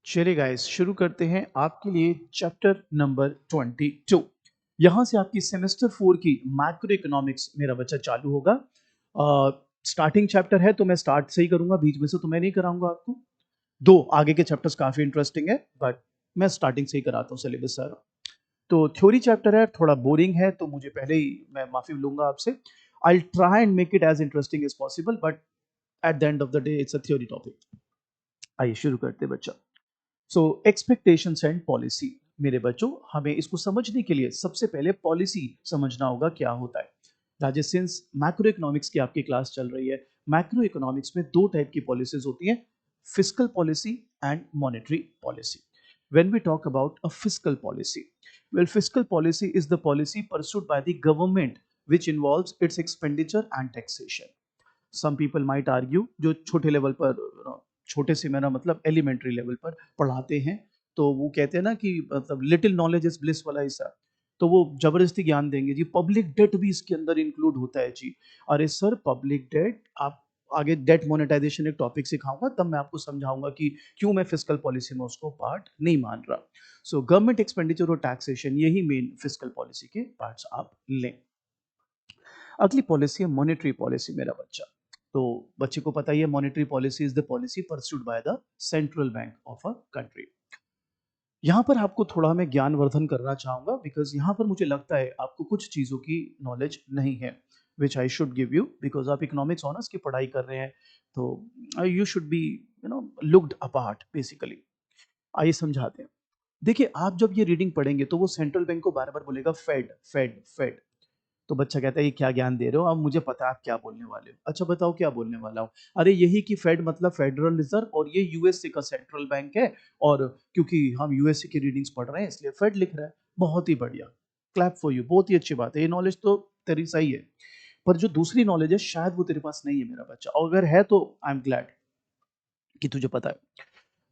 चलिए गाइस शुरू करते हैं आपके लिए चैप्टर नंबर 22। यहाँ से आपकी सेमेस्टर 4 की मैक्रो इकोनॉमिक्स मेरा बच्चा चालू होगा। स्टार्टिंग चैप्टर है तो मैं स्टार्ट से ही करूंगा, बीच में से तो मैं नहीं कराऊंगा आपको। दो आगे के चैप्टर्स काफी इंटरेस्टिंग है बट मैं स्टार्टिंग से ही कराता हूँ सिलेबस सारा। तो थ्योरी चैप्टर है, थोड़ा बोरिंग है तो मुझे पहले ही मैं माफी लूंगा आपसे। I try and make it as interesting as possible but at the end of the day it's a theory topic. आइए शुरू करते हैं बच्चा। So expectations and policy. मेरे बच्चों, हमें इसको समझने के लिए सबसे पहले पॉलिसी समझना होगा क्या होता है। राजेश, सिंस मैक्रो इकोनॉमिक्स की आपकी क्लास चल रही है, मैक्रो इकोनॉमिक्स में दो टाइप की पॉलिसीज होती हैं, fiscal policy and monetary policy. When we talk about a fiscal policy, well fiscal policy is the policy pursued by the government which involves its expenditure and taxation. Some people might argue, जो छोटे level पर, छोटे से मेरा मतलब elementary level पर पढ़ाते हैं, तो वो कहते हैं ना कि मतलब लिटिल नॉलेज इज ब्लिस वाला हिस्सा, तो वो जबरदस्ती ज्ञान देंगे जी पब्लिक डेट भी इसके अंदर इंक्लूड होता है जी। अरे सर, पब्लिक डेट आप आगे डेट मोनेटाइजेशन एक टॉपिक सिखाऊंगा, तब मैं आपको समझाऊंगा कि क्यों मैं फिस्कल पॉलिसी में उसको पार्ट नहीं मान रहा। सो गवर्नमेंट एक्सपेंडिचर और टैक्सेशन, यही मेन फिस्कल पॉलिसी के पार्ट्स आप लें। अगली पॉलिसी है मॉनेटरी पॉलिसी मेरा बच्चा। तो बच्चे को पता ही है, monetary policy is the policy pursued by the central bank of a country. यहाँ पर आपको थोड़ा मैं ज्ञानवर्धन करना चाहूंगा बिकॉज यहाँ पर मुझे लगता है आपको कुछ चीजों की नॉलेज नहीं है, which I should give you because आप इकोनॉमिक्स ऑनर्स की पढ़ाई कर रहे हैं, तो you should be looked apart basically. आइए समझाते हैं। देखिए, आप जब ये रीडिंग पढ़ेंगे तो वो सेंट्रल बैंक को बार बार बोलेगा फेड फेड फेड। तो बच्चा कहता है ये क्या ज्ञान दे रहे हो, अब मुझे पता है आप क्या बोलने वाले हो। अच्छा बताओ क्या बोलने वाला हो। अरे यही कि फेड मतलब फेडरल रिजर्व, और ये यूएसए का सेंट्रल बैंक है, और क्योंकि हम यूएसए की रीडिंग्स पढ़ रहे हैं इसलिए फेड लिख रहा है। बहुत ही बढ़िया, क्लैप फॉर यू, बहुत ही अच्छी बात है, ये नॉलेज तो तेरी सही है। पर जो दूसरी नॉलेज है शायद वो तेरे पास नहीं है मेरा बच्चा, और अगर है तो आई एम ग्लैड कि तुझे पता है।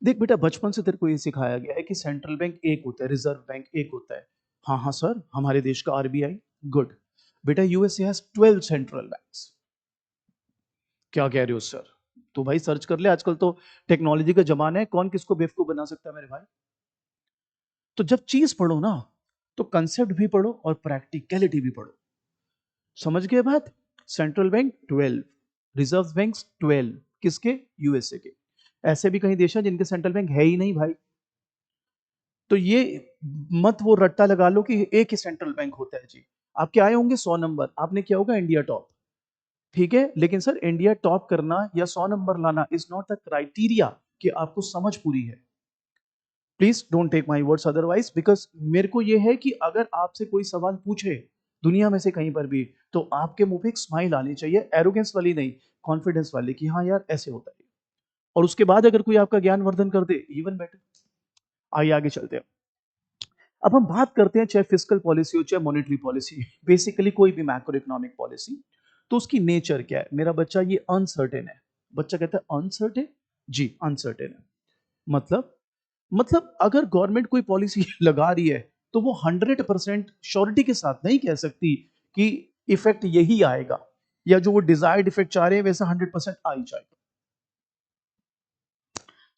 देख बेटा, बचपन से तेरे को ये सिखाया गया है कि सेंट्रल बैंक एक होता है, रिजर्व बैंक एक होता है। हाँ हाँ सर, हमारे देश का आरबीआई। गुड। बेटा, यूएसए हैज 12 सेंट्रल बैंक्स। क्या कह रहे हो सर? तो भाई सर्च कर ले, आजकल तो टेक्नोलॉजी का जमाना है, कौन किसको बेवकूफ बना सकता है मेरे भाई। तो जब चीज पढ़ो ना, तो कंसेप्ट भी पढ़ो और प्रैक्टिकलिटी भी पढ़ो। समझ गए बात? सेंट्रल बैंक 12, रिजर्व बैंक 12, किसके? यूएसए के। ऐसे भी कई देश हैं जिनके सेंट्रल बैंक है ही नहीं भाई। तो ये मत वो रट्टा लगा लो कि एक ही सेंट्रल बैंक होता है जी। आपके आए होंगे 100 नंबर, आपने क्या होगा इंडिया टॉप। ठीक है, लेकिन सर इंडिया टॉप करना या 100 नंबर लाना इज नॉट द क्राइटेरिया कि आपको समझ पूरी है। Please don't take my words otherwise, because मेरे को यह है कि अगर आपसे कोई सवाल पूछे दुनिया में से कहीं पर भी, तो आपके मुंह पे एक स्माइल आनी चाहिए, एरोगेंस वाली नहीं, कॉन्फिडेंस वाली, कि हाँ यार ऐसे होता है। और उसके बाद अगर कोई आपका ज्ञान वर्धन कर दे, इवन बेटर। आइए आगे चलते हैं। अब हम बात करते हैं, चाहे फिस्कल पॉलिसी हो चाहे मॉनेटरी पॉलिसी, बेसिकली कोई भी मैक्रो इकोनॉमिक पॉलिसी, तो उसकी नेचर क्या है मेरा बच्चा? ये अनसर्टेन है। बच्चा कहता है अनसर्टेन। जी अनसर्टेन है। मतलब अगर गवर्नमेंट कोई पॉलिसी लगा रही है तो वो 100% श्योरिटी के साथ नहीं कह सकती कि इफेक्ट यही आएगा, या जो वो डिजायर्ड इफेक्ट चाह रहे हैं वैसा 100% आ ही जाएगा।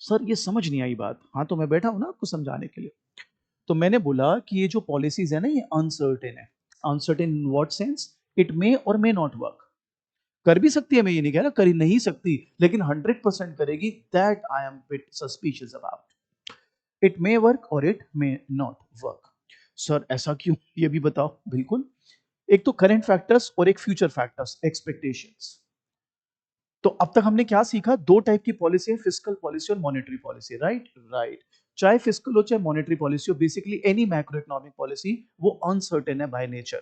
सर ये समझ नहीं आई बात। हाँ तो मैं बैठा हूं ना आपको समझाने के लिए। तो मैंने बोला कि ये जो पॉलिसीज है ना, ये अनसर्टेन है। Uncertain in what sense? It may और मे नॉट वर्क। कर भी सकती है, मैं ये नहीं कह रहा कर ही नहीं सकती, लेकिन 100% करेगी, that I am bit suspicious about. It may work और it may not work. Sir ऐसा क्यों, ये भी बताओ। बिल्कुल, एक तो करंट फैक्टर्स और एक फ्यूचर फैक्टर्स, एक्सपेक्टेशंस। तो अब तक हमने क्या सीखा? दो टाइप की पॉलिसी है, फिस्कल पॉलिसी और मॉनेटरी पॉलिसी, राइट राइट। चाहे फिस्कल हो चाहे मॉनेटरी पॉलिसी हो, basically any macro economic policy वो अनसर्टेन है बाय नेचर।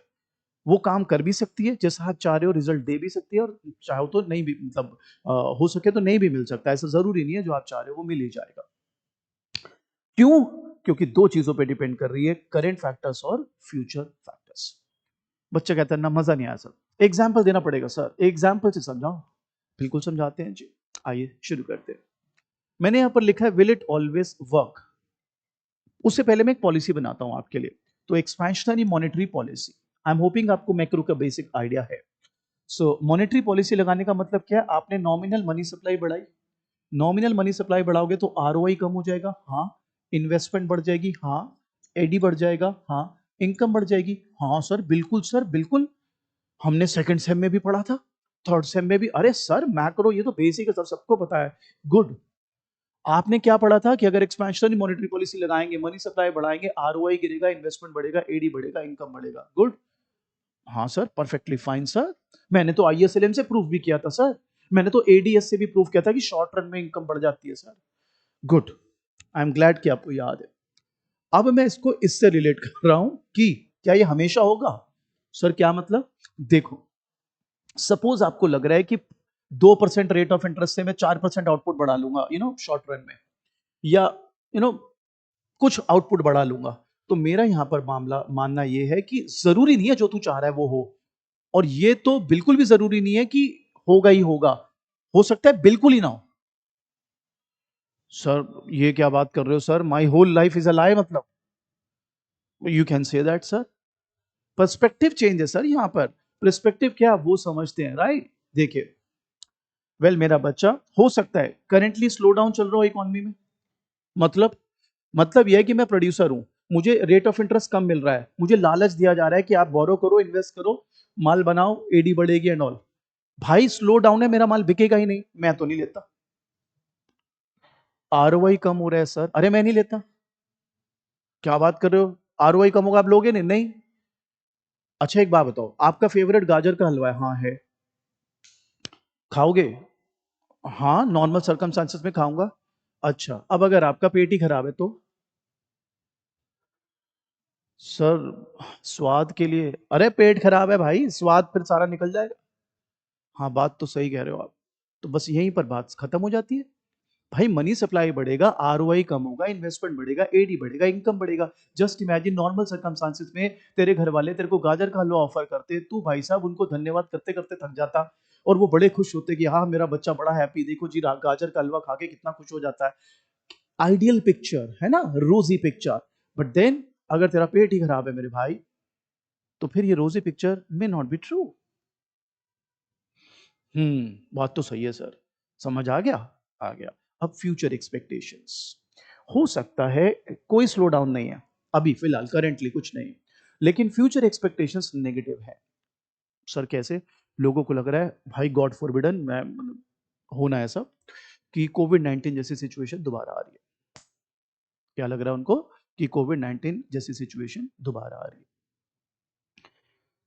वो काम कर भी सकती है जैसा आप चाह रहे हो, रिजल्ट दे भी सकती है, और चाहो तो नहीं भी, मतलब हो सके तो नहीं भी मिल सकता। ऐसा जरूरी नहीं है जो आप चाह रहे हो वो मिल ही जाएगा। क्यों? क्योंकि दो चीजों पे डिपेंड कर रही है, करंट फैक्टर्स और फ्यूचर फैक्टर्स। बच्चा कहता है ना मजा नहीं आया सर, एग्जाम्पल देना पड़ेगा सर, एग्जाम्पल से समझाओ। बिल्कुल समझाते हैं जी। आइए शुरू करते हैं। मैंने यहां पर लिखा है विल इट ऑलवेज वर्क। उससे पहले मैं एक पॉलिसी बनाता हूं आपके लिए। तो expansionary monetary policy, I am hoping आपको मैक्रो का बेसिक आइडिया है। सो मॉनेटरी पॉलिसी लगाने का मतलब क्या है? आपने नॉमिनल मनी सप्लाई बढ़ाई, नॉमिनल मनी सप्लाई बढ़ाओगे तो आरओआई कम हो जाएगा, हाँ। इन्वेस्टमेंट बढ़ जाएगी, हाँ। एडी बढ़ जाएगा, हाँ। इनकम बढ़ जाएगी, हाँ सर बिल्कुल। हमने सेकंड सेम में भी पढ़ा था, थर्ड सेम में भी। अरे सर मैक्रो ये तो बेसिक है सर, सबको पता है। गुड। आपने क्या पढ़ा था कि अगर एक्सपेंशनरी मॉनेटरी पॉलिसी लगाएंगे, मनी सप्लाई बढ़ाएंगे, आरओआई गिरेगा, इन्वेस्टमेंट बढ़ेगा, एडी बढ़ेगा, इनकम बढ़ेगा। गुड। हाँ सर, परफेक्टली फाइन सर। मैंने तो आईएसएलएम से प्रूफ भी किया था सर। मैंने तो एडीएस से भी प्रूफ किया था कि शॉर्ट रन में इनकम बढ़ जाती है sir. Good. I am glad कि आपको याद है। अब मैं इसको इससे रिलेट कर रहा हूं कि क्या ये हमेशा होगा? सर क्या मतलब? देखो, सपोज आपको लग रहा है कि 2% रेट ऑफ इंटरेस्ट से मैं 4% आउटपुट बढ़ा लूंगा शॉर्ट रन में, या कुछ आउटपुट बढ़ा लूंगा। तो मेरा यहां पर मामला मानना यह है कि जरूरी नहीं है जो तू चाह रहा है वो हो, और ये तो बिल्कुल भी जरूरी नहीं है कि होगा ही होगा। हो सकता है बिल्कुल ही ना हो। सर ये क्या बात कर रहे हो sir? My whole life is a lie, मतलब you can say that sir. Perspective change है सर यहां पर। पर्सपेक्टिव क्या वो समझते हैं, राइट? देखिए, मेरा बच्चा, हो सकता है करेंटली स्लो डाउन चल रहा हो इकोनॉमी में, मतलब यह है कि मैं प्रोड्यूसर हूं, मुझे रेट ऑफ इंटरेस्ट कम मिल रहा है, मुझे लालच दिया जा रहा है कि आप बोरो करो, इन्वेस्ट करो, माल बनाओ, एडी बढ़ेगी एंड ऑल। भाई स्लो डाउन है, मेरा माल बिकेगा ही नहीं, मैं तो नहीं लेता। आरओआई कम हो रहा है सर, अरे मैं नहीं लेता। क्या बात कर रहे हो? आरओआई कम होगा, आप लोगे नहीं? नहीं। अच्छा एक बात बताओ, आपका फेवरेट गाजर का हलवा है? हाँ है। खाओगे? हाँ, नॉर्मल सर्कमस्टांसेस में खाऊंगा। अच्छा, अब अगर आपका पेट ही खराब है तो? सर स्वाद के लिए? अरे पेट खराब है भाई, स्वाद फिर सारा निकल जाएगा। हाँ बात तो सही कह रहे हो आप। तो बस यहीं पर बात खत्म हो जाती है। भाई मनी सप्लाई बढ़ेगा, आरओआई कम होगा, इन्वेस्टमेंट बढ़ेगा, एडी बढ़ेगा, इनकम बढ़ेगा। जस्ट इमेजिन नॉर्मल सर्कमस्टांसेस में तेरे घर वाले तेरे को गाजर का हलवा ऑफर करते, तू भाई साहब उनको धन्यवाद करते करते थक जाता, और वो बड़े खुश होते कि हाँ मेरा बच्चा बड़ा हैप्पी, देखो जी गाजर का हलवा खा के कितना खुश हो जाता है। आइडियल पिक्चर है ना, रोजी पिक्चर। बट देन अगर तेरा पेट ही खराब है मेरे भाई, तो फिर ये रोजी picture may not be true. बात तो सही है सर। समझ आ गया? आ गया। अब फ्यूचर एक्सपेक्टेशंस, हो सकता है कोई स्लो डाउन नहीं है अभी फिलहाल, करेंटली कुछ नहीं, लेकिन फ्यूचर एक्सपेक्टेशंस नेगेटिव है। सर कैसे? लोगों को लग रहा है भाई, गॉड फॉरबिडन, मैं मतलब होना ऐसा कि कोविड-19 जैसी सिचुएशन दोबारा आ रही है। क्या लग रहा है उनको? कि कोविड-19 जैसी सिचुएशन दोबारा आ रही है।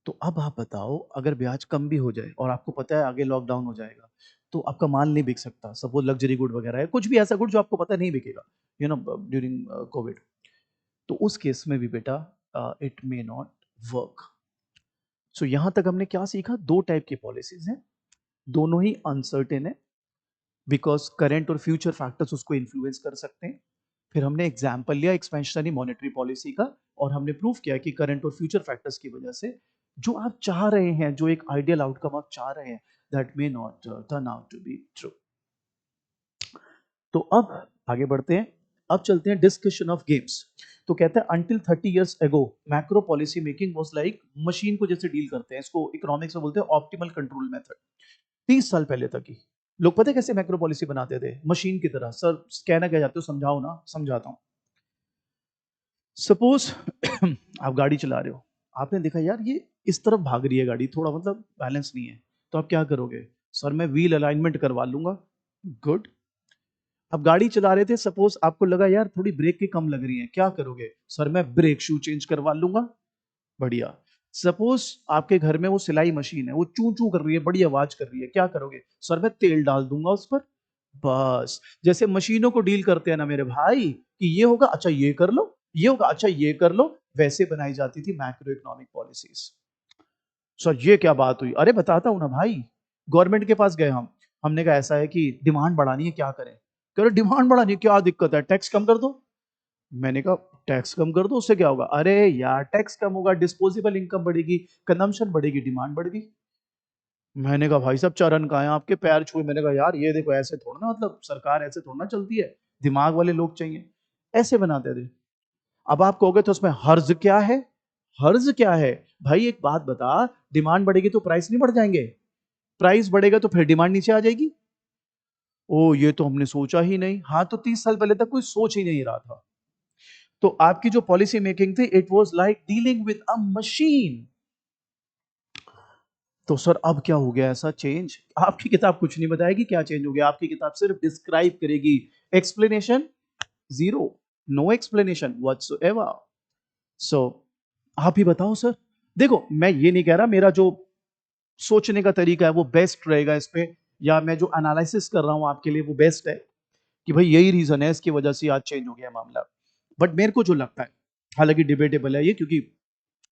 तो अब आप बताओ, अगर ब्याज कम भी हो जाए और आपको पता है आगे लॉकडाउन हो जाएगा, तो आपका माल नहीं बिक सकता। सपोज लग्जरी गुड वगैरह है, कुछ भी ऐसा गुड जो आपको पता नहीं बिकेगा ड्यूरिंग कोविड, तो उस केस में भी बेटा इट मे नॉट वर्क। सो यहां तक हमने क्या सीखा? दो टाइप की पॉलिसीज हैं, दोनों ही अनसर्टेन है, बिकॉज करंट और फ्यूचर फैक्टर्स उसको इन्फ्लुएंस कर सकते हैं। फिर हमने एग्जाम्पल लिया एक्सपेंशनरी मॉनेटरी पॉलिसी का, और हमने प्रूव किया कि करंट और फ्यूचर फैक्टर्स की वजह से जो आप चाह रहे हैं, जो एक आइडियल आउटकम आप चाह रहे हैं, that may not turn out to be true. तो अब आगे बढ़ते हैं। अब चलते हैं डिस्कशन ऑफ गेम्स। तो कहते हैं until 30 years ago macro policy making was like machine को जैसे डील करते हैं, इसको इकोनॉमिक्स में बोलते हैं ऑप्टिमल कंट्रोल मेथड। 30 साल पहले तक ही लोग पता है कैसे मैक्रो पॉलिसी बनाते थे? मशीन की तरह। सर कहना क्या चाहते हो, समझाओ ना। समझाता हूं। सपोज आप गाड़ी चला रहे हो, आपने देखा यार ये इस तरफ भाग रही है गाड़ी, थोड़ा मतलब बैलेंस नहीं है, तो आप क्या करोगे? सर मैं व्हील अलाइनमेंट करवा लूंगा। गुड। अब गाड़ी चला रहे थे, सपोज आपको लगा यार थोड़ी ब्रेक की कम लग रही है, क्या करोगे? सर मैं ब्रेक शू चेंज करवा लूंगा। बढ़िया। सपोज आपके घर में वो सिलाई मशीन है, वो चू चू कर रही है, बड़ी आवाज कर रही है, क्या करोगे? सर मैं तेल डाल दूंगा उस पर। बस। जैसे मशीनों को डील करते हैं ना मेरे भाई, कि ये होगा अच्छा ये कर लो, ये होगा अच्छा ये कर लो, वैसे बनाई जाती थी मैक्रो इकोनॉमिक पॉलिसीज। सर ये क्या बात हुई? अरे बताता हूं ना भाई। गवर्नमेंट के पास गए हम, हमने कहा ऐसा है कि डिमांड बढ़ानी है, क्या करें? कह रहे डिमांड बढ़ानी है, क्या दिक्कत है? टैक्स कम कर दो। मैंने कहा टैक्स कम कर दो, उससे क्या होगा? अरे यार टैक्स कम होगा, डिस्पोजेबल इनकम बढ़ेगी, कंजम्पशन बढ़ेगी, डिमांड बढ़ गई। मैंने कहा भाई साहब चरण कहाँ हैं आपके? पैर छुए। मैंने कहा यार ये देखो ऐसे थोड़ा ना, मतलब सरकार ऐसे थोड़ा ना चलती है, दिमाग वाले लोग चाहिए। ऐसे बनाते थे। अब आप कहोगे तो उसमें हर्ज क्या है? हर्ज क्या है? भाई एक बात बता, डिमांड बढ़ेगी तो प्राइस नहीं बढ़ जाएंगे? प्राइस बढ़ेगा तो फिर डिमांड नीचे आ जाएगी। ओ ये तो हमने सोचा ही नहीं। हाँ, तो 30 साल पहले तक कोई सोच ही नहीं रहा था। तो आपकी जो पॉलिसी मेकिंग थी, it was like dealing with a machine. तो सर अब क्या हो गया ऐसा चेंज? आपकी किताब कुछ नहीं बताएगी क्या चेंज हो गया। आपकी किताब सिर्फ डिस्क्राइब करेगी। Explanation zero, no explanation whatsoever. So आप ही बताओ सर। देखो मैं ये नहीं कह रहा मेरा जो सोचने का तरीका है वो बेस्ट रहेगा इस पे, या मैं जो एनालिसिस कर रहा हूं आपके लिए वो बेस्ट है कि भाई यही रीजन है इसकी वजह से आज चेंज हो गया मामला। बट मेरे को जो लगता है, हालांकि डिबेटेबल है ये, क्योंकि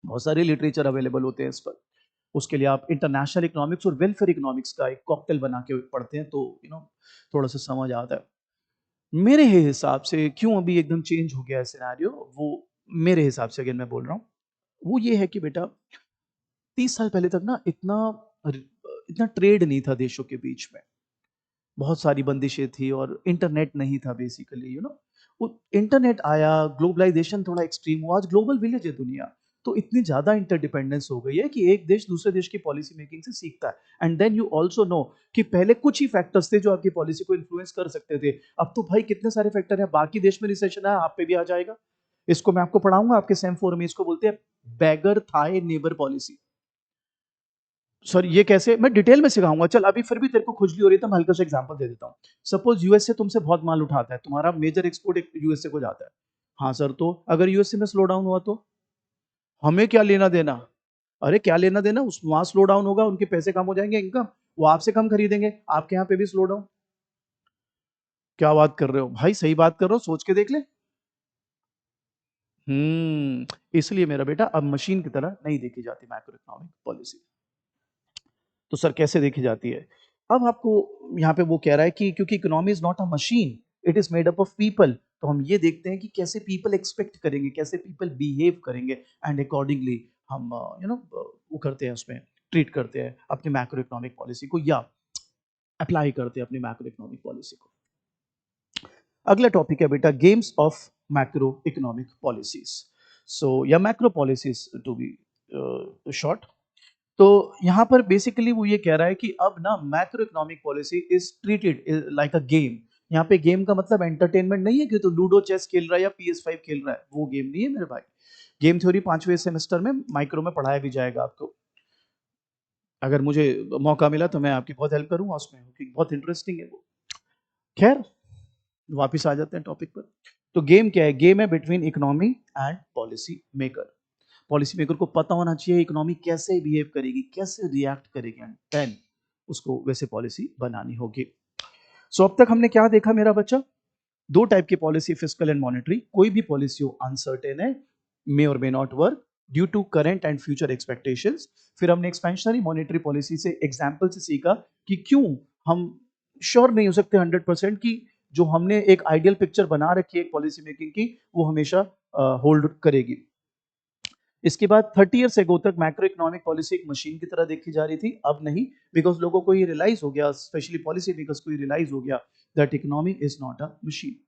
बहुत सारे लिटरेचर अवेलेबल होते हैं इस पर। उसके लिए आप इंटरनेशनल इकोनॉमिक्स और वेलफेयर इकोनॉमिक्स का एक कॉकटेल बना के पढ़ते हैं तो थोड़ा सा समझ आता है। मेरे हिसाब से क्यों अभी एकदम चेंज हो गया है सिनेरियो, वो मेरे हिसाब से अगेन मैं बोल रहा हूँ, वो ये है कि बेटा 30 साल पहले तक ना इतना इतना ट्रेड नहीं था देशों के बीच में। बहुत सारी बंदिशें थी और इंटरनेट नहीं था बेसिकली वो इंटरनेट आया, ग्लोबलाइजेशन थोड़ा एक्सट्रीम हुआ, आज ग्लोबल विलेज है दुनिया। तो इतनी ज्यादा इंटरडिपेंडेंस हो गई है कि एक देश दूसरे देश की पॉलिसी मेकिंग से सीखता है। And then you also know कि पहले कुछ ही फैक्टर्स थे जो आपकी पॉलिसी को इन्फ्लुएंस कर सकते थे। अब तो भाई कितने सारे फैक्टर हैं, बाकी देश में रिसेशन है आप पे भी आ जाएगा। इसको मैं आपको पढ़ाऊंगा आपके सेम फोर में, इसको बोलते हैं beggar thy neighbour policy. Sir ये कैसे, मैं डिटेल में सिखाऊंगा। चल अभी फिर भी तेरे को खुजली हो रही है तो मैं हल्का सा एग्जांपल दे देता हूँ। सपोज यूएसए तुमसे बहुत माल उठाता है, तुम्हारा मेजर एक्सपोर्ट यूएसए को जाता है। हाँ सर, तो अगर यूएसए में स्लो डाउन हुआ तो हमें क्या लेना देना? अरे क्या लेना देना, उस वहां स्लो डाउन होगा, उनके पैसे कम हो जाएंगे, इनकम, वो आपसे कम खरीदेंगे, आपके यहाँ पे भी स्लो डाउन। क्या बात कर रहे हो भाई, सही बात कर रहे हो, सोच के देख ले। इसलिए मेरा बेटा अब मशीन की तरह नहीं देखी जाती मैक्रो इकोनॉमिक पॉलिसी। तो सर कैसे देखी जाती है? अब आपको यहाँ पे वो कह रहा है कि क्योंकि economy is not a machine, it is made up of people. तो हम ये देखते हैं कि कैसे पीपल एक्सपेक्ट करेंगे, कैसे पीपल बिहेव करेंगे, एंड अकॉर्डिंगली हम वो करते हैं, उसमें ट्रीट करते हैं अपनी मैक्रो इकोनॉमिक पॉलिसी को, या अप्लाई करते हैं अपनी मैक्रो इकोनॉमिक पॉलिसी को। अगला टॉपिक है बेटा games of macro economic policies. So या macro policies to be short. तो यहाँ पर बेसिकली वो ये कह रहा है कि अब ना macro economic policy is treated like a game. यहाँ पे गेम का मतलब एंटरटेनमेंट नहीं है कि तो लूडो चेस खेल रहा है या PS5 खेल रहा है, वो गेम नहीं है मेरे भाई। गेम थ्योरी 5वें सेमेस्टर में माइक्रो में पढ़ाया भी जाएगा आपको। अगर मुझे मौका मिला तो मैं आपकी बहुत हेल्प करूंगा उसमें, क्योंकि बहुत इंटरेस्टिंग है वो। खैर वापिस आ जाते हैं टॉपिक पर। तो गेम क्या है? गेम है between economy and policy maker. Policy maker को पता होना चाहिए इकोनॉमी कैसे बिहेव करेगी, कैसे रिएक्ट करेगी, एंड देन उसको वैसे पॉलिसी बनानी होगी। सो अब तक हमने क्या देखा मेरा बच्चा? दो टाइप की पॉलिसी, फिस्कल एंड मॉनेटरी। कोई भी पॉलिसी हो अनसर्टेन है, मे और may not work due to current and future expectations. फिर हमने एक्सपेंशनरी मॉनेटरी पॉलिसी से एग्जांपल से सीखा कि क्यों हम श्योर नहीं हो सकते 100% कि जो हमने एक आइडियल पिक्चर बना रखी है एक पॉलिसी मेकिंग की, वो हमेशा होल्ड करेगी। इसके बाद 30 ईयर्स एगो तक मैक्रो इकोनॉमिक पॉलिसी एक मशीन की तरह देखी जा रही थी, अब नहीं, बिकॉज लोगों को ये रियलाइज हो गया, स्पेशली पॉलिसी मेकर्स को ये रियलाइज हो गया that economy is not a machine.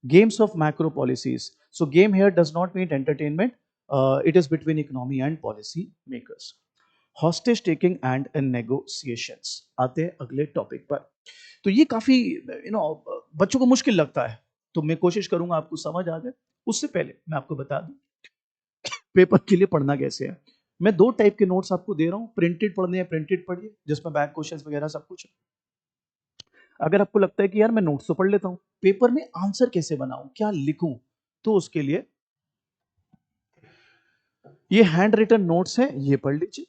Games of macro policies. So game here does not mean entertainment. It is between economy and policy makers. Hostage taking and negotiations. आते हैं अगले topic पर। तो ये काफी बच्चों को मुश्किल लगता है, तो मैं कोशिश करूंगा आपको समझ आ जाए। उससे पहले मैं आपको बता दूं पेपर के लिए पढ़ना कैसे है। मैं दो टाइप के नोट्स आपको दे रहा हूँ, प्रिंटेड पढ़ने हैं प्रिंटेड पढ़िए, जिसमें बैक क्वेश्चंस वगैरह सब कुछ है। अगर आपको लगता है कि यार मैं नोट्स तो पढ़ लेता हूँ, पेपर में आंसर कैसे बनाऊं, क्या लिखूं, तो उसके लिए ये हैंड रिटन नोट्स है, ये पढ़ लीजिए।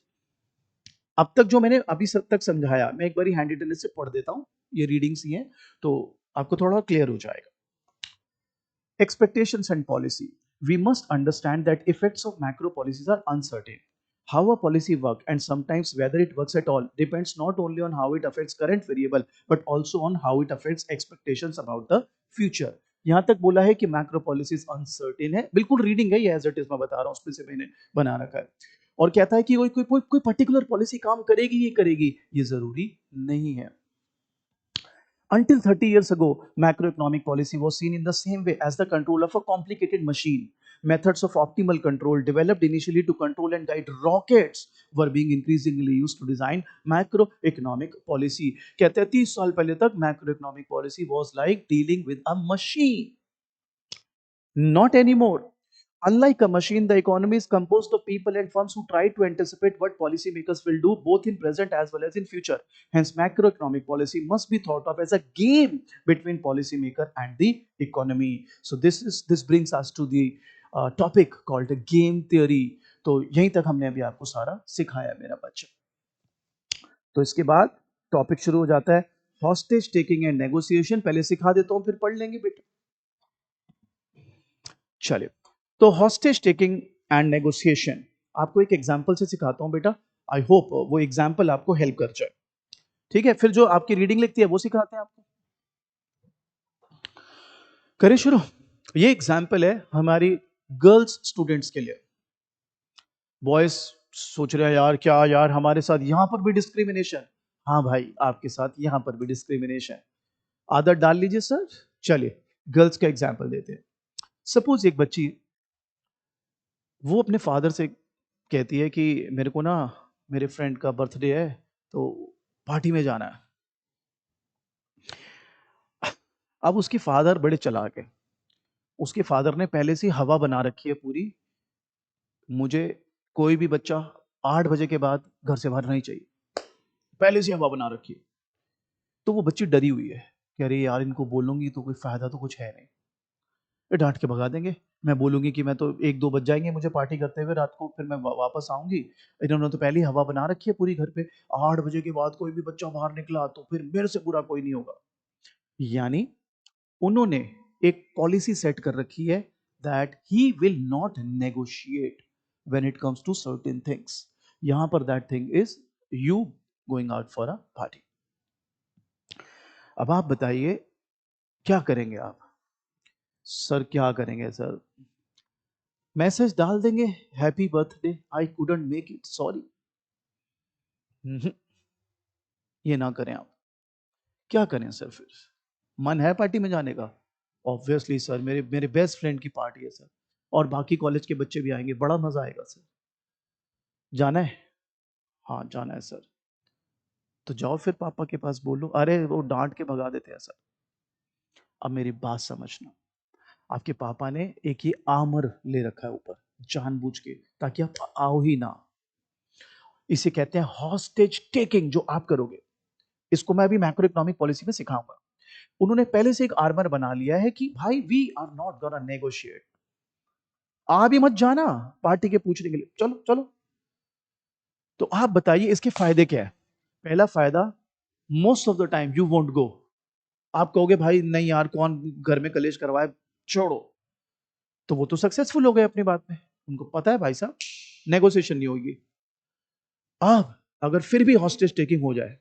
अब तक जो मैंने अभी सब तक समझाया मैं एक बार हैंड रिटन से पढ़ देता हूं, ये रीडिंग्स ही हैं, तो आपको थोड़ा क्लियर हो जाएगा। Expectations and policy. We must understand that effects of macro policies are uncertain. How a policy works and sometimes whether it works at all depends not only on how it affects current variable but also on how it affects expectations about the future. यहां तक बोला है कि macro policies uncertain है, बिल्कुल reading है ये, as it is मैं बता रहा हूं, उसमें से मैंने बना रखा है। और कहता है कि कोई पर्टिकुलर पॉलिसी काम करेगी ही करेगी, ये जरूरी नहीं है। Until 30 years ago, macroeconomic policy was seen in the same way as the control of a complicated machine. Methods of optimal control developed initially to control and guide rockets were being increasingly used to design macroeconomic policy. कहते हैं 30 साल पहले तक macroeconomic policy was like dealing with a machine. Not anymore. Unlike a machine, the economy is composed of people and firms who try to anticipate what policymakers will do both in present as well as in future. Hence, macroeconomic policy must be thought of as a game between policymaker and the economy. So this brings us to the topic called game theory. तो यहीं तक हमने अभी आपको सारा सिखाया मेरा बच्चा। तो इसके बाद टॉपिक शुरू हो जाता है हॉस्टेज टेकिंग एंड नेगोशिएशन। पहले सिखा देता हूं फिर पढ़ लेंगे बेटा। चलिए, तो हॉस्टेज टेकिंग एंड नेगोशिएशन आपको एक एग्जांपल से सिखाता हूं बेटा। आई होप वो एग्जांपल आपको हेल्प कर जाए। ठीक है, फिर जो आपकी रीडिंग लिखती है वो सिखाते हैं आपको। करें शुरू। ये एग्जांपल है हमारी गर्ल्स स्टूडेंट्स के लिए। बॉयज सोच रहे हैं यार क्या यार हमारे साथ यहां पर भी डिस्क्रिमिनेशन। हाँ भाई, आपके साथ यहां पर भी डिस्क्रिमिनेशन। आदत डाल लीजिए सर। चलिए गर्ल्स का एग्जांपल देते हैं। सपोज एक बच्ची वो अपने फादर से कहती है कि मेरे को ना मेरे फ्रेंड का बर्थडे है तो पार्टी में जाना है। अब उसके फादर बड़े चालाक है। उसके फादर ने पहले से हवा बना रखी है पूरी, मुझे कोई भी बच्चा 8 बजे के बाद घर से बाहर नहीं चाहिए। पहले से हवा बना रखी है। तो वो बच्ची डरी हुई है कि अरे यार इनको बोलूंगी तो कोई फायदा तो कुछ है नहीं, ये डांट के भगा देंगे। मैं बोलूंगी कि मैं तो 1-2 बज जाएंगे मुझे पार्टी करते हुए रात को, फिर मैं वापस आऊंगी। इन्होंने तो पहले ही हवा बना रखी है पूरी घर पे, 8 बजे के बाद कोई भी बच्चा बाहर निकला तो फिर मेरे से बुरा कोई नहीं होगा। यानी उन्होंने एक पॉलिसी सेट कर रखी है that he will not negotiate when it comes to certain things. यहां पर that thing is you going out for a party. अब आप बताइए क्या करेंगे आप? सर क्या करेंगे सर? मैसेज डाल देंगे happy birthday, I couldn't make it, sorry. ये ना करें आप। क्या करें सर फिर? मन है पार्टी में जाने का? ऑब्वियसली सर, मेरे मेरे बेस्ट फ्रेंड की पार्टी है सर, और बाकी कॉलेज के बच्चे भी आएंगे, बड़ा मजा आएगा सर। जाना है? हाँ जाना है सर। तो जाओ फिर पापा के पास बोलो। अरे वो डांट के भगा देते हैं सर। अब मेरी बात समझना, आपके पापा ने एक ही आमर ले रखा है ऊपर जानबूझ के, ताकि आप आओ ही ना। इसे कहते हैं हॉस्टेज टेकिंग जो आप करोगे। इसको मैं अभी मैक्रो इकोनॉमिक पॉलिसी में सिखाऊंगा। उन्होंने पहले से एक आर्मर बना लिया है कि भाई we are not gonna negotiate. आ भी मत जाना पार्टी के पूछने के लिए, चलो चलो। तो आप बताइए इसके फायदे क्या है? पहला फायदा, most of the time you won't go. आप कहोगे भाई नहीं यार कौन घर में कलेश करवाए, छोड़ो। तो वो तो सक्सेसफुल हो गए अपनी बात में, उनको पता है भाई साहब नेगोशिएशन नहीं होगी। अब अगर फिर भी हॉस्टेज टेकिंग हो जाए,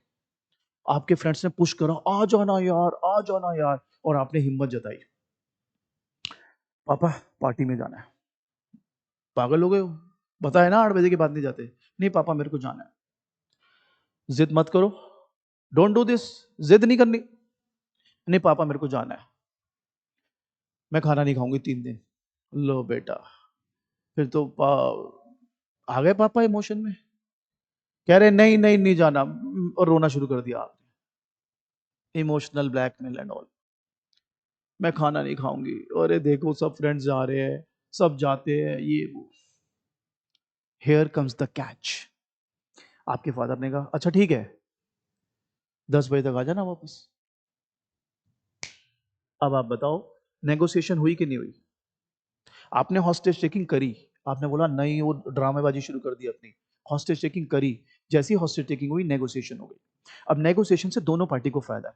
आपके फ्रेंड्स ने पुश करा आ जाना यार आ जाना यार, और आपने हिम्मत जताई, पापा पार्टी में जाना है। पागल हो गए हो? बताए ना 8 बजे के बाद नहीं जाते। नहीं पापा मेरे को जाना है। जिद मत करो, डोंट डू दिस। जिद नहीं करनी। नहीं पापा मेरे को जाना है, मैं खाना नहीं खाऊंगी 3 दिन। लो बेटा, फिर तो आ गए पापा इमोशन में, कह रहे नहीं नहीं नहीं जाना, और रोना शुरू कर दिया आपने। Emotional blackmail and all. मैं खाना नहीं खाऊंगी, अरे देखो सब फ्रेंड्स जा रहे हैं, सब जाते हैं, ये वो। Here comes the catch. आपके फादर ने कहा अच्छा ठीक है 10 बजे तक आ जाना वापस। अब आप बताओ नेगोशिएशन हुई कि नहीं हुई? आपने हॉस्टेज टेकिंग करी, आपने बोला नहीं, वो ड्रामेबाजी शुरू कर दी अपनी। हॉस्टेज टेकिंग करी, जैसी हॉस्टेज टेकिंग हुई नेगोशिएशन हो गई। अब नेगोशिएशन से दोनों पार्टी को फायदा है।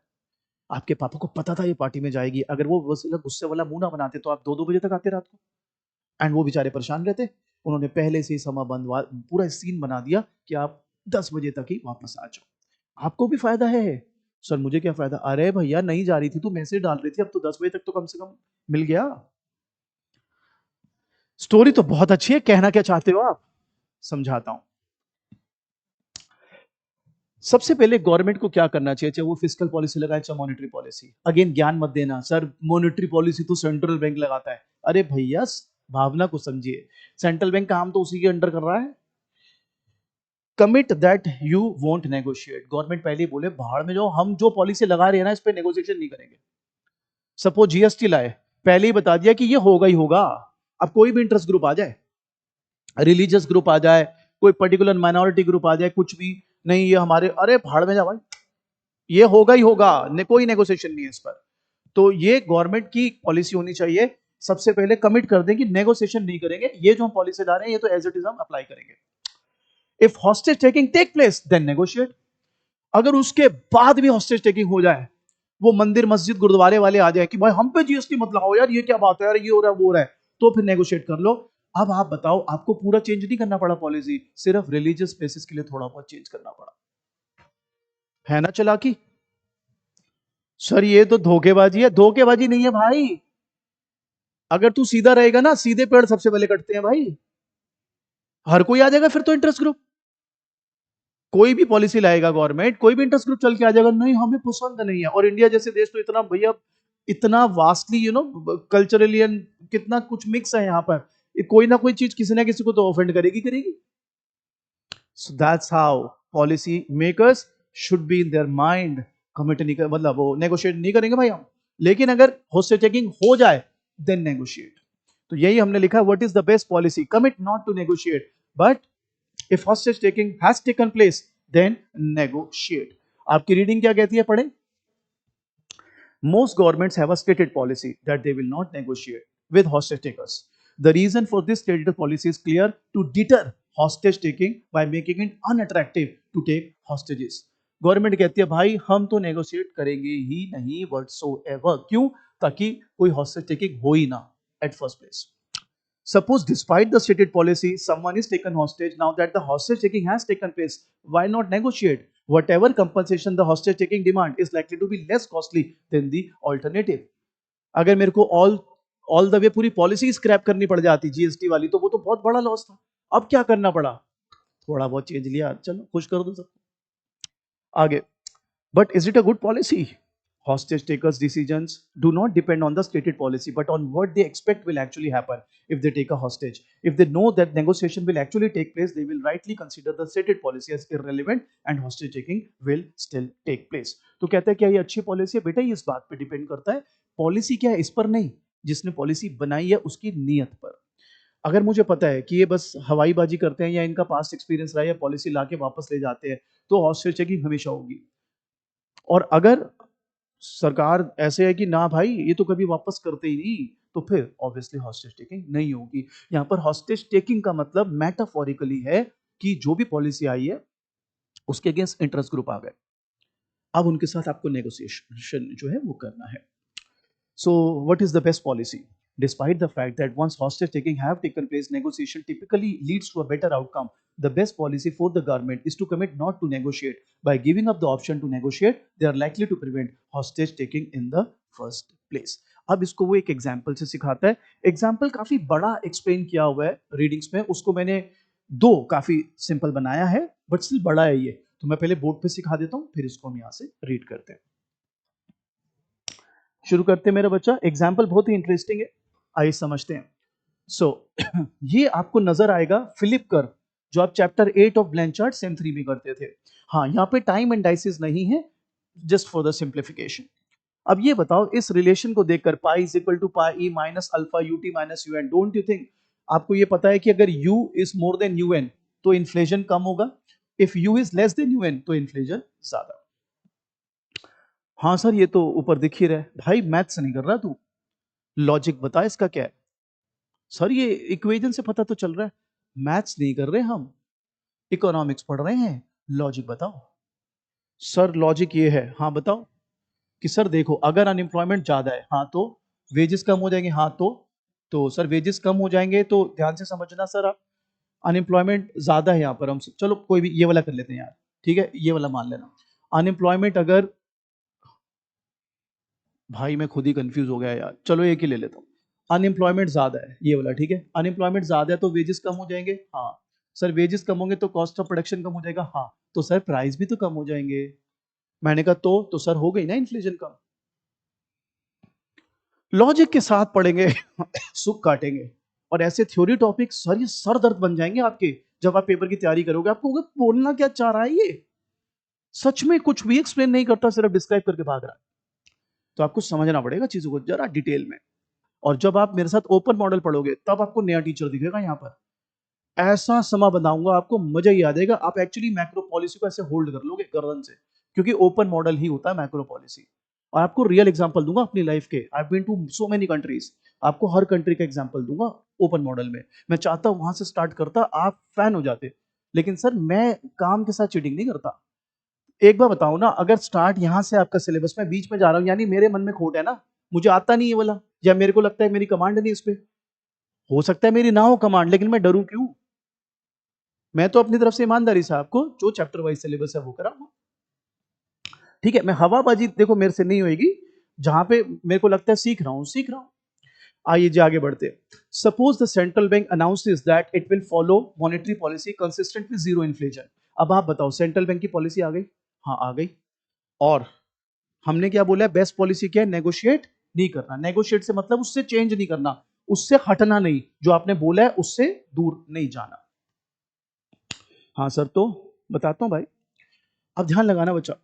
आपके पापा को पता था ये पार्टी में जाएगी, अगर वो गुस्से वाला मुंह ना बनाते तो आप 2-2 बजे तक आते रात को, एंड वो बेचारे परेशान रहते। उन्होंने पहले से ही समय बंद पूरा सीन बना दिया कि आप 10 बजे तक ही वापस आ जाओ। आपको भी फायदा है। सर मुझे क्या फायदा? अरे भैया नहीं जा रही थी तू, मैसेज डाल रही थी, अब तो 10 बजे तक तो कम से कम मिल गया। स्टोरी तो बहुत अच्छी है, कहना क्या चाहते हो आप समझाता हूं। सबसे पहले गवर्नमेंट को क्या करना चाहिए, चाहे वो फिस्कल पॉलिसी लगाए चाहे मॉनेटरी पॉलिसी। अगेन ज्ञान मत देना सर, मॉनेटरी पॉलिसी तो सेंट्रल बैंक लगाता है। अरे भैया भावना को समझिए, सेंट्रल बैंक काम तो उसी के अंडर कर रहा है। Commit that you won't negotiate, government पहले ही बोले भाड़ में जो हम जो पॉलिसी लगा रहे हैं ना इस पे नेगोशिएशन नहीं करेंगे। सपोज जीएसटी लाए, पहले ही बता दिया कि ये होगा ही होगा। अब कोई भी इंटरेस्ट ग्रुप आ जाए, रिलीजियस ग्रुप आ जाए, कोई पर्टिकुलर माइनॉरिटी ग्रुप आ जाए, कुछ भी नहीं ये हमारे, अरे भाड़ में जा भाई, ये होगा ही होगा, कोई नेगोशिएशन नहीं है इस पर। तो ये गवर्नमेंट की पॉलिसी होनी चाहिए, सबसे पहले कमिट कर दें कि नेगोशिएशन नहीं करेंगे, ये जो हम पॉलिसी ला रहे हैं ये तो एज इट इज हम अप्लाई करेंगे। If hostage taking take place then negotiate, अगर उसके बाद भी हॉस्टेज टेकिंग हो जाए, वो मंदिर मस्जिद गुरुद्वारे वाले आ जाए कि भाई हम पे जीएसटी मत लगाओ यार, ये क्या बात है यार, ये हो रहा है वो हो रहा है, तो फिर नेगोशिएट कर लो। अब आप बताओ, आपको पूरा चेंज नहीं करना पड़ा पॉलिसी, सिर्फ रिलीजियस बेसिस के लिए थोड़ा बहुत चेंज करना पड़ा, है ना चालाकी। सर ये तो धोखेबाजी है, धोखेबाजी नहीं है भाई। अगर तू सीधा रहेगा ना, सीधे पेड़ सबसे पहले कटते हैं भाई, हर कोई आ जाएगा फिर तो इंटरेस्ट ग्रुप, कोई भी पॉलिसी लाएगा गवर्नमेंट, कोई भी इंटरेस्ट ग्रुप चल के आ जाएगा, नहीं हमें पसंद नहीं है। और इंडिया जैसे देश तो इतना भैया, इतना वास्टली कल्चरली एंड कितना कुछ मिक्स है यहाँ पर, कोई ना कोई चीज किसी ना किसी को तो ऑफेंड करेगी करेगी। So that's how policy makers should be in their mind, commit नहीं कर, मतलब वो नेगोशिएट नहीं करेंगे भाई हम, लेकिन अगर होस्टेज टेकिंग हो जाए देन नेगोशिएट। तो यही हमने लिखा, what is the best policy, commit not to negotiate, but if hostage taking has taken place then negotiate। आपकी रीडिंग क्या कहती है, पढ़े। Most governments have a stated policy that they will not negotiate with hostage takers. The reason for this stated policy is clear, to deter hostage taking by making it unattractive to take hostages। Government कहती है भाई हम तो negotiate करेंगे ही नहीं whatsoever, क्यों, ताकि कोई हॉस्टेज टेकिंग हो ही ना at first place. Suppose despite the stated policy, someone is taken hostage. Now that the hostage taking has taken place, why not negotiate? Whatever compensation the hostage taking demand is likely to be less costly than the alternative। अगर मेरे को all the way पूरी policy scrap करनी पड़ जाती GST वाली, तो वो तो बहुत बड़ा लॉस था। अब क्या करना पड़ा, थोड़ा बहुत चेंज लिया, चलो खुश कर दो सबको आगे। But is it a good policy? Hostage takers' decisions do not depend on the stated policy, but on what they expect will actually happen if they take a hostage. If they know that negotiation will actually take place, they will rightly consider the stated policy as irrelevant and hostage taking will still take place। तो कहता है क्या ये अच्छी policy है? बेटा ये इस बात पे डिपेंड करता है, पॉलिसी क्या है इस पर नहीं, जिसने पॉलिसी बनाई है उसकी नीयत पर। अगर मुझे पता है कि ये बस हवाईबाजी करते हैं या इनका पास्ट एक्सपीरियंस रहा है या पॉलिसी लाके वापस ले जाते हैं, तो हॉस्टेज टेकिंग हमेशा होगी। और अगर सरकार ऐसे है कि ना भाई ये तो कभी वापस करते ही नहीं, तो फिर ऑब्वियसली हॉस्टेज टेकिंग नहीं होगी। यहाँ पर हॉस्टेज टेकिंग का मतलब मेटाफोरिकली है कि जो भी पॉलिसी आई है उसके अगेंस्ट इंटरेस्ट ग्रुप आ गए, अब उनके साथ आपको नेगोशिएशन जो है वो करना है। So what is the best policy? Despite the fact that once hostage taking have taken place, negotiation typically leads to a better outcome. The best policy for the government is to commit not to negotiate. By giving up the option to negotiate, they are likely to prevent hostage taking in the first place। अब इसको वो एक example से सिखाता है, example काफी बड़ा explain किया हुआ है रीडिंग्स में, उसको मैंने दो काफी सिंपल बनाया है, बट स्टिल बड़ा है ये, तो मैं पहले बोर्ड पे सिखा देता हूँ, फिर इसको हम यहाँ से रीड करते हैं। शुरू करते हैं मेरा बच्चा, एग्जाम्पल बहुत ही इंटरेस्टिंग है, आइए समझते हैं। सो ये आपको नजर आएगा फिलिप कर्व, जो आप चैप्टर 8 ऑफ ब्लैंचार्ड सेम 3 में करते थे। हाँ, यहाँ पे टाइम एंडाइसिस नहीं है, जस्ट फॉर द सिंप्लीफिकेशन। अब ये बताओ, इस रिलेशन को देखकर pi is equal to pi e minus alpha u t minus u n, don't you think आपको ये पता है कि अगर u is more than u n तो इन्फ्लेशन कम होगा, if u is less than u n तो इन्फ्लेशन ज्यादा। हाँ सर ये तो ऊपर दिख ही रहा है, भाई मैथ्स नहीं कर रहा तू, लॉजिक बता इसका क्या है। सर ये इक्वेशन से पता तो चल रहा है, मैथ्स नहीं कर रहे हम, इकोनॉमिक्स पढ़ रहे हैं, लॉजिक बताओ। सर लॉजिक ये है, हाँ बताओ, कि सर देखो अगर अनएम्प्लॉयमेंट ज्यादा है, हाँ तो वेजेस कम हो जाएंगे, हाँ तो सर वेजेस कम हो जाएंगे, तो ध्यान से समझना सर आप, अनएम्प्लॉयमेंट ज्यादा है यहाँ पर, हम चलो कोई भी ये वाला कर लेते हैं यार, ठीक है ये वाला मान लेना। अनएम्प्लॉयमेंट अगर, भाई मैं खुद ही कंफ्यूज हो गया यार, चलो एक ही ले लेता हूँ। अनएम्प्लॉयमेंट ज्यादा है, ये वाला ठीक है, अनएम्प्लॉयमेंट ज्यादा है तो वेजेस कम हो जाएंगे, हाँ सर वेजेस कम होंगे तो कॉस्ट ऑफ प्रोडक्शन कम हो जाएगा, हाँ तो सर प्राइस भी तो कम हो जाएंगे। मैंने कहा तो सर हो गई ना इन्फ्लेशन कम। लॉजिक के साथ पढ़ेंगे सुख काटेंगे, और ऐसे थ्योरी टॉपिक सर ये सर दर्द बन जाएंगे आपके जब आप पेपर की तैयारी करोगे। आपको होगा बोलना क्या चाह रहा है ये, सच में कुछ भी एक्सप्लेन नहीं करता, सिर्फ डिस्क्राइब करके भाग रहा है। तो आपको समझना पड़ेगा चीजों को जरा डिटेल में। और जब आप मेरे साथ ओपन मॉडल पढ़ोगे तब आपको नया टीचर दिखेगा यहाँ पर। ऐसा समा बनाऊंगा आपको मजा ही आ जाएगा। आप एक्चुअली मैक्रो पॉलिसी को ऐसे होल्ड कर लोगे गर्दन से, क्योंकि ओपन मॉडल ही होता है मैक्रो पॉलिसी। और आपको रियल एग्जांपल दूंगा अपनी लाइफ के। I been to so many countries, आपको हर कंट्री का एग्जांपल दूंगा ओपन मॉडल में। मैं चाहता हूं वहां से स्टार्ट करता, आप फैन हो जाते। लेकिन सर मैं काम के साथ चीटिंग नहीं करता। एक बार बताओ ना, अगर स्टार्ट यहां से आपका सिलेबस में बीच में जा रहा हूं, यानी मेरे मन में खोट है ना, मुझे आता नहीं है वाला, या मेरे को लगता है मेरी कमांड नहीं इस पे। हो सकता है मेरी ना हो कमांड, लेकिन मैं डरूं क्यों? मैं तो अपनी तरफ से ईमानदारी से आपको जो चैप्टर वाइज सिलेबस है वो कराऊंगा। ठीक है, मैं हवाबाजी देखो मेरे से नहीं होगी, जहां पे मेरे को लगता है सीख रहा हूं सीख रहा हूं। आइए जी आगे बढ़ते हैं। Suppose the central bank announces that it will follow monetary policy consistent with zero inflation. अब आप बताओ, सेंट्रल बैंक की पॉलिसी आ गई? हाँ आ गई। और हमने क्या बोला है? बेस्ट पॉलिसी क्या है? नेगोशिएट नहीं करना। नेगोशिएट से मतलब उससे चेंज नहीं करना, उससे हटना नहीं, जो आपने बोला है उससे दूर नहीं जाना। हाँ सर, तो बताता हूं भाई, अब ध्यान लगाना बच्चा।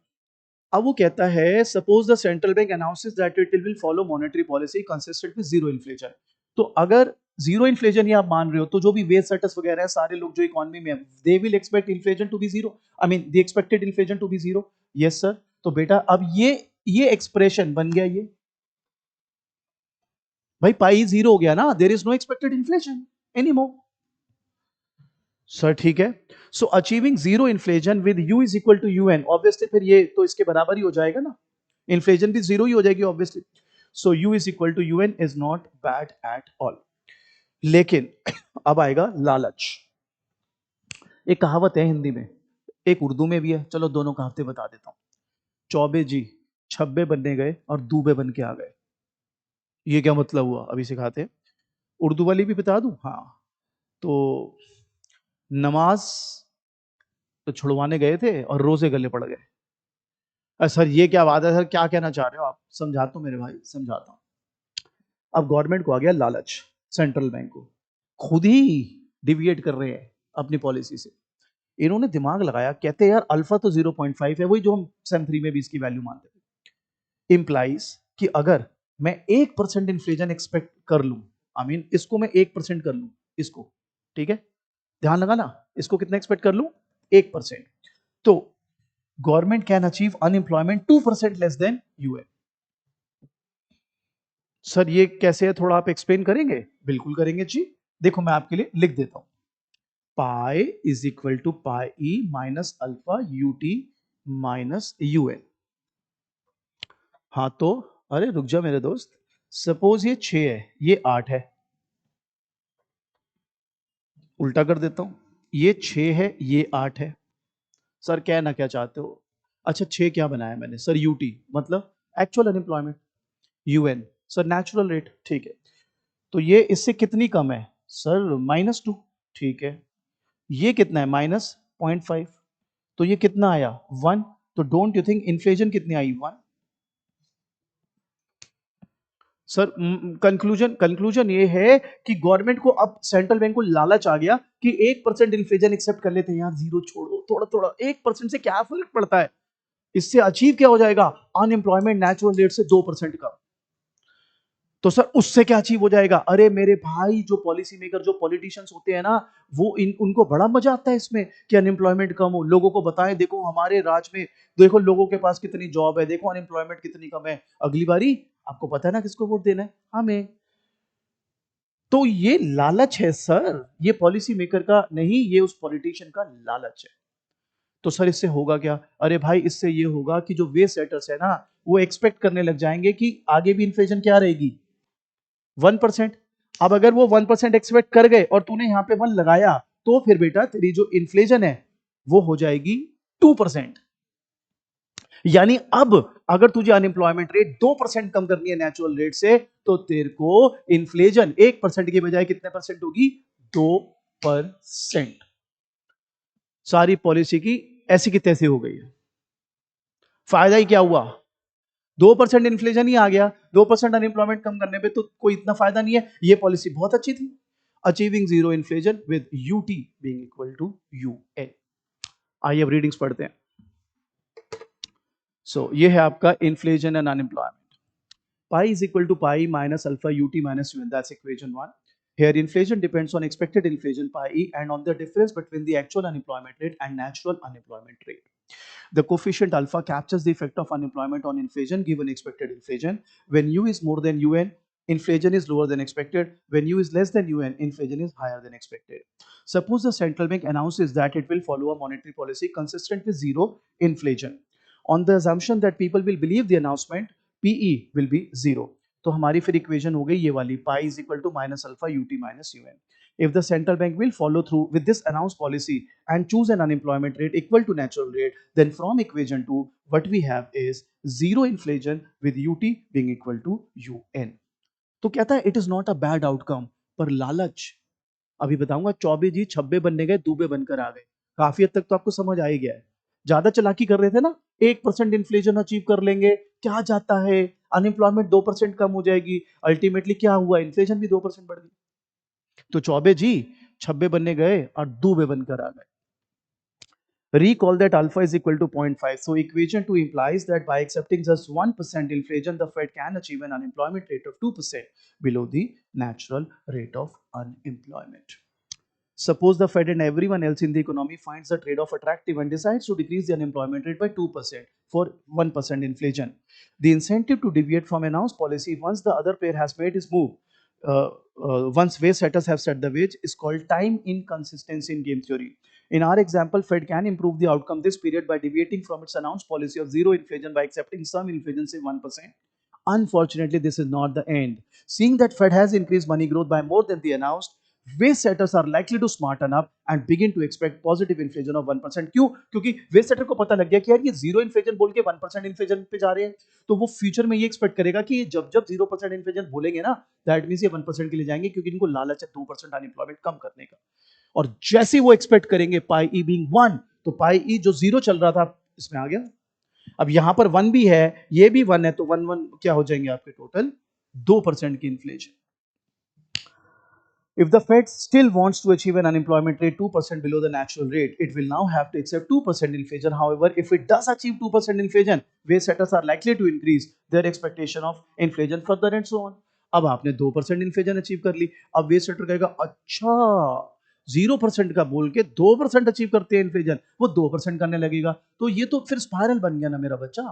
अब वो कहता है suppose the central bank announces that it will follow monetary policy consistent with zero inflation. तो अगर जीरो इन्फ्लेशन ही आप मान रहे हो, तो जो भी वेज सेटर्स वगैरह है, सारे लोग जो इकोनॉमी में, they will expect inflation to be zero. I mean the expected inflation to be zero. Yes sir. तो बेटा अब ये एक्सप्रेशन बन गया ये, भाई पाई जीरो हो गया ना, there is no expected inflation any more. Sir ठीक है। So achieving zero inflation with U is equal to you N, obviously फिर ये तो इसके बराबर ही हो जाएगा ना, इन्फ्लेशन भी जीरो ही हो जाएगी obviously. So u is equal to you n is not bad at all. लेकिन अब आएगा लालच। एक कहावत है हिंदी में, एक उर्दू में भी है, चलो दोनों कहावतें बता देता हूं। चौबे जी छब्बे बनने गए और दूबे बन के आ गए। ये क्या मतलब हुआ, अभी सिखाते हैं। उर्दू वाली भी बता दूं? हाँ। तो नमाज तो छुड़वाने गए थे और रोजे गले पड़ गए। सर ये क्या बात है सर, क्या कहना चाह रहे हो आप? समझाता हूं मेरे भाई, समझाता हूं। अब गवर्नमेंट को आ गया लालच, सेंट्रल बैंक को, खुद ही डिविएट कर रहे हैं अपनी पॉलिसी से। इन्होंने दिमाग लगाया, कहते हैं यार अल्फा तो 0.5 है, वही जो हम सेम 3 में भी इसकी वैल्यू मानते थे। इंप्लाइज कि अगर मैं 1% इन्फ्लेशन एक्सपेक्ट कर लूं, आई मीन इसको मैं 1% कर लूं, इसको, ठीक है, ध्यान लगा ना, इसको कितना एक्सपेक्ट कर लूं? 1%। तो government can achieve unemployment 2% less than UN. Sir ये कैसे है, थोड़ा आप एक्सप्लेन करेंगे? बिल्कुल करेंगे जी। देखो मैं आपके लिए लिख देता हूं, pi is equal to pi e minus alpha u t minus u n. हाँ तो, अरे रुक जा मेरे दोस्त, सपोज ये 6 है, ये 8 है, उल्टा कर देता हूं, ये 6 है, ये 8 है। सर कहना क्या चाहते हो? अच्छा 6 क्या बनाया मैंने सर? यूटी मतलब actual unemployment, UN sir natural rate, ठीक है। तो ये इससे कितनी कम है सर? -2, ठीक है। ये कितना है? -0.5। तो ये कितना आया? 1। तो डोंट यू थिंक इन्फ्लेशन कितनी आई? 1। सर कंक्लूजन कंक्लूजन ये है कि गवर्नमेंट को, अब सेंट्रल बैंक को लालच आ गया कि 1% इन्फ्लेशन एक्सेप्ट कर लेते हैं यार, जीरो छोड़ो, थोड़ा थोड़ा 1% से क्या फर्क पड़ता है, इससे अचीव क्या हो जाएगा? अनएम्प्लॉयमेंट नेचुरल रेट से 2% का। तो सर उससे क्या अचीव हो जाएगा? अरे मेरे भाई, जो पॉलिसी मेकर, जो पॉलिटिशियंस होते हैं ना, वो उनको बड़ा मजा आता है इसमें कि अनएम्प्लॉयमेंट कम हो, लोगों को बताएं देखो हमारे राज में, देखो लोगों के पास कितनी जॉब है, देखो अनएम्प्लॉयमेंट कितनी कम है, अगली बारी आपको पता है ना किसको वोट देना है? हमें। तो ये लालच है सर, ये पॉलिसी मेकर का नहीं, ये उस पॉलिटिशियन का लालच है। तो सर इससे होगा क्या? अरे भाई इससे ये होगा कि जो वेज सेटर्स है ना, वो एक्सपेक्ट करने लग जाएंगे कि आगे भी इन्फ्लेशन क्या रहेगी? 1%। अब अगर वो 1% एक्सपेक्ट कर गए और तूने यहां पे 1 लगाया, तो फिर बेटा तेरी जो इन्फ्लेशन है वो हो जाएगी 2%। यानी अब अगर तुझे अनएम्प्लॉयमेंट रेट 2% कम करनी है नेचुरल रेट से, तो तेरे को इन्फ्लेशन 1% के बजाय कितने परसेंट होगी? 2%। सारी पॉलिसी की ऐसी की तैसी हो गई है। फायदा ही क्या हुआ? 2% इन्फ्लेशन ही आ गया, 2% अनएम्प्लॉयमेंट कम करने पे तो कोई इतना फायदा नहीं है। ये पॉलिसी बहुत अच्छी थी, achieving zero inflation with UT being equal to UN. आइए अब रीडिंग्स पढ़ते हैं. सो ये है आपका inflation and unemployment. Pi is equal to pi minus alpha ut minus un. That's equation 1. Here inflation depends on expected inflation pi e and on the difference between the actual unemployment rate and natural unemployment rate. The coefficient alpha captures the effect of unemployment on inflation given expected inflation. When u is more than un, inflation is lower than expected. When u is less than un, inflation is higher than expected. Suppose the central bank announces that it will follow a monetary policy consistent with zero inflation. On the assumption that people will believe the announcement, PE will be zero. तो हमारी फिर equation हो गई ये वाली, pi is equal to minus alpha ut minus un. If the central bank will follow through with this announced policy and choose an unemployment rate equal to natural rate, then from equation 2, what we have is zero inflation with ut being equal to un. तो कहता है it is not a bad outcome, पर लालच, अभी बताऊंगा, चौबे जी छब्बे बनने गए दूबे बनकर आ गए. काफी हद तक तो आपको समझ आ ही गया है. ज्यादा चालाकी कर रहे थे ना, 1% इन्फ्लेशन अचीव कर लेंगे, क्या जाता है, अनएम्प्लॉयमेंट 2% कम हो जाएगी. अल्टीमेटली क्या हुआ, इन्फ्लेशन भी 2% बढ़ गई. तो चौबे जी छब्बे बनने गए और दूबे बनकर आ गए. Recall that alpha is equal to 0.5. So equation 2 implies that by accepting just 1% inflation, the Fed can achieve an unemployment rate of 2% below the natural rate of unemployment. Suppose the Fed and everyone else in the economy finds the trade-off attractive and decides to decrease the unemployment rate by 2% for 1% inflation. The incentive to deviate from announced policy once the other pair has made his move, once wage setters have set the wage, is called time inconsistency in game theory. In our example, Fed can improve the outcome this period by deviating from its announced policy of zero inflation by accepting some inflation, say 1%. Unfortunately, this is not the end. Seeing that Fed has increased money growth by more than the announced, wage setters are likely to smarten up and begin to expect positive inflation of 1%. क्यों? क्योंकि wage setter को पता लग गया कि यार ये zero inflation बोल के 1% इन्फ्लेशन पे जा रहे हैं, तो वो फ्यूचर में ये एक्सपेक्ट करेगा कि जब जब 0% इन्फ्लेशन बोलेंगे ना, दैट मींस ये 1% के लिए जाएंगे, क्योंकि इनको लालच है 2% अनएम्प्लॉयमेंट कम करने का. और जैसे वो एक्सपेक्ट करेंगे पाई ई बीइंग 1, तो पाई ई जो जीरो चल रहा था इसमें आ गया. अब यहां पर 1 भी है, ये भी 1 है, तो 1 1 क्या हो जाएंगे आपके टोटल 2% की inflation. If the Fed still wants to achieve an unemployment rate 2% below the natural rate, it will now have to accept 2% inflation. However, if it does achieve 2% inflation, wage setters are likely to increase their expectation of inflation further and so on. अब आपने 2% inflation achieve कर ली, अब veg shutter कहेगा अच्छा 0% का बोल के 2% achieve करते हैं इन्फ्लेशन, वो 2% करने लगेगा, तो ये तो फिर स्पाइरल बन गया ना मेरा बच्चा.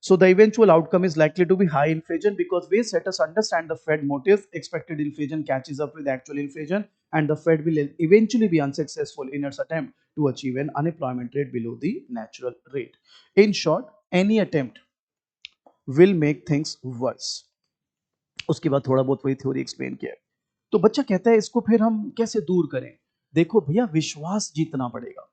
So the eventual outcome is likely to be high inflation because wage setters understand the Fed motive. Expected inflation catches up with actual inflation, and the Fed will eventually be unsuccessful in its attempt to achieve an unemployment rate below the natural rate. In short, any attempt will make things worse. उसके बाद थोड़ा बहुत वही theory explain किया है. तो बच्चा कहता है इसको फिर हम कैसे दूर करें. देखो भैया, विश्वास जीतना पड़ेगा,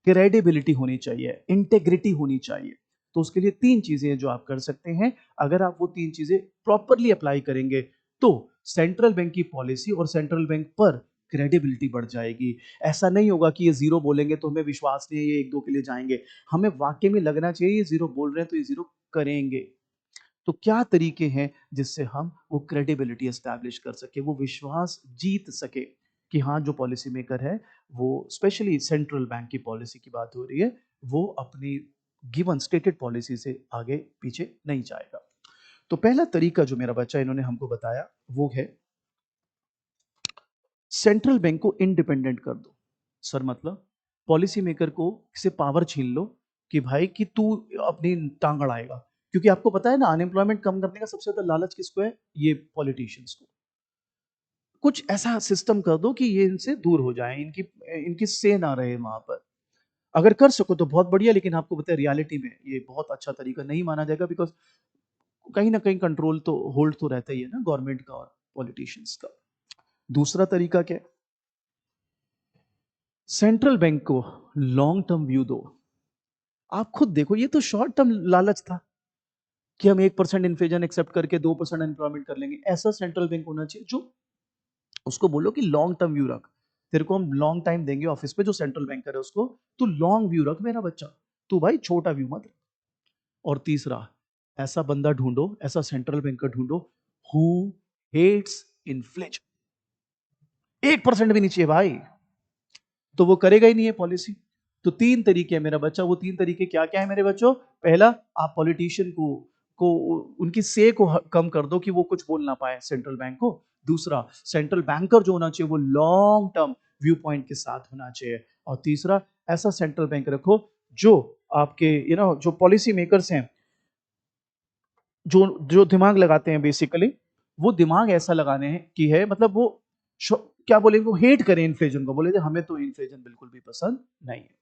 क्रेडिबिलिटी होनी चाहिए, इंटेग्रिटी होनी चाहिए. तो उसके लिए 3 चीजें जो आप कर सकते हैं. अगर आप वो 3 चीजें प्रॉपरली अप्लाई करेंगे तो सेंट्रल बैंक की पॉलिसी और सेंट्रल बैंक पर क्रेडिबिलिटी बढ़ जाएगी. ऐसा नहीं होगा कि ये जीरो बोलेंगे तो हमें विश्वास नहीं है, ये 1 2 के लिए जाएंगे. हमें वाकई में लगना चाहिए ये जीरो बोल रहे हैं तो ये जीरो करेंगे. तो क्या तरीके हैं जिससे हम वो क्रेडिबिलिटी एस्टैब्लिश कर सके, वो विश्वास जीत सके कि हाँ जो पॉलिसी मेकर है, वो स्पेशली सेंट्रल बैंक की पॉलिसी की बात हो रही है, वो अपनी गिवन स्टेटेड पॉलिसी से आगे पीछे नहीं जाएगा. तो पहला तरीका जो मेरा बच्चा इन्होंने हमको बताया वो है सेंट्रल बैंक को इंडिपेंडेंट कर दो. सर मतलब पॉलिसी मेकर को से पावर छीन लो कि भाई कि तू अपनी टांग अड़ाएगा, क्योंकि आपको पता है ना अनएम्प्लॉयमेंट कम करने का सबसे ज्यादा लालच किसको है, ये पॉलिटिशियंस को. कुछ ऐसा सिस्टम कर दो कि ये इनसे दूर हो जाए, इनकी इनकी से ना रहे वहां पर. अगर कर सको तो बहुत बढ़िया, लेकिन आपको पता है रियलिटी में ये बहुत अच्छा तरीका नहीं माना जाएगा, बिकॉज कहीं ना कहीं कंट्रोल तो होल्ड तो रहता ही है ना गवर्नमेंट का और पॉलिटिशियंस का. दूसरा तरीका क्या है, सेंट्रल बैंक को लॉन्ग टर्म व्यू दो. आप खुद देखो, ये तो शॉर्ट टर्म लालच था कि हम 1% इन्फ्लेशन एक्सेप्ट करके 2% एम्प्लॉयमेंट कर लेंगे. ऐसा सेंट्रल बैंक होना चाहिए जो उसको बोलो कि लॉन्ग टर्म व्यू रख, तेरे को हम लॉन्ग टाइम देंगे ऑफिस पे, जो सेंट्रल बैंकर है उसको, तू लॉन्ग व्यू रख मेरा बच्चा, तू भाई छोटा व्यू मत रख. और तीसरा, ऐसा बंदा ढूंढो, ऐसा सेंट्रल बैंकर ढूंढो हु हेट्स इन्फ्लेशन. 1% भी नहीं चाहिए भाई, तो वो करेगा ही नहीं है पॉलिसी। तो 3 तरीके हैं मेरा बच्चा, वो 3 तरीके क्या क्या है मेरे बच्चों? पहला, आप पॉलिटिशियन को उनकी से को कम कर दो कि वो कुछ बोल ना पाए सेंट्रल बैंक को। दूसरा, सेंट्रल बैंकर जो होना चाहिए वो लॉन्ग टर्म व्यू पॉइंट के साथ होना चाहिए। और तीसरा, ऐसा सेंट्रल बैंक रखो जो आपके जो पॉलिसी मेकर्स हैं, जो जो दिमाग लगाते हैं बेसिकली, वो दिमाग ऐसा लगाने हैं कि है मतलब वो क्या बोले, वो हेट करें इन्फ्लेशन को, बोले हमें तो इन्फ्लेशन बिल्कुल भी पसंद नहीं है।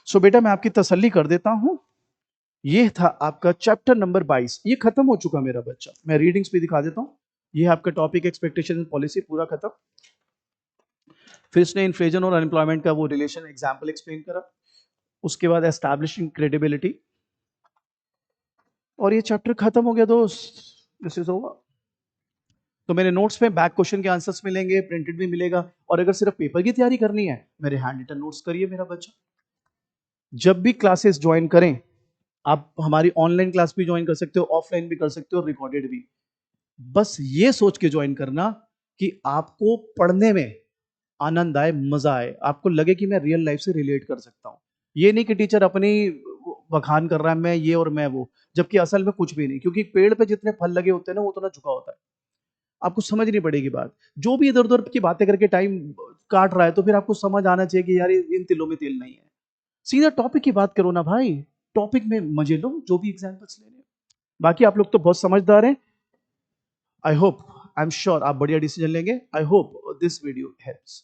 सो बेटा मैं आपकी तसल्ली कर देता हूं, ये था आपका चैप्टर नंबर 22, ये खत्म हो चुका मेरा बच्चा। मैं रीडिंग्स भी दिखा देता हूं। ये है आपका टॉपिक एक्सपेक्टेशन एंड पॉलिसी, पूरा खत्म। फिर इसने इन्फ्लेशन और अनएम्प्लॉयमेंट का वो रिलेशन एग्जाम्पल एक्सप्लेन करा। उसके बाद एस्टैब्लिशिंग क्रेडिबिलिटी, और ये चैप्टर खत्म हो गया दोस्त, दिस इज ओवर। तो मेरे नोट्स में बैक क्वेश्चन के आंसर्स मिलेंगे, प्रिंटेड भी मिलेगा। और अगर सिर्फ पेपर की तैयारी करनी है, मेरे हैंड रिटन नोट्स करिए मेरा बच्चा। जब भी क्लासेस ज्वाइन करें, आप हमारी ऑनलाइन क्लास भी ज्वाइन कर सकते हो, ऑफलाइन भी कर सकते हो, रिकॉर्डेड भी। बस ये सोच के ज्वाइन करना कि आपको पढ़ने में आनंद आए, मजा आए, आपको लगे कि मैं रियल लाइफ से रिलेट कर सकता हूं। ये नहीं कि टीचर अपनी बखान कर रहा है, मैं ये और मैं वो, जबकि असल में कुछ भी नहीं। क्योंकि पेड़ पे जितने फल लगे होते हैं ना, वो उतना झुका होता है। आपको समझनी पड़ेगी बात। जो भी इधर उधर की बातें करके टाइम काट रहा है, तो फिर आपको समझ आना चाहिए कि यार इन तिलों में तेल नहीं है। सीधा टॉपिक की बात करो ना भाई, टॉपिक में मजे लो, जो भी एग्जाम्पल्स ले रहे हैं। बाकी आप लोग तो बहुत समझदार हैं। I hope, I am sure आप बढ़िया डिसीजन लेंगे। I hope this video helps.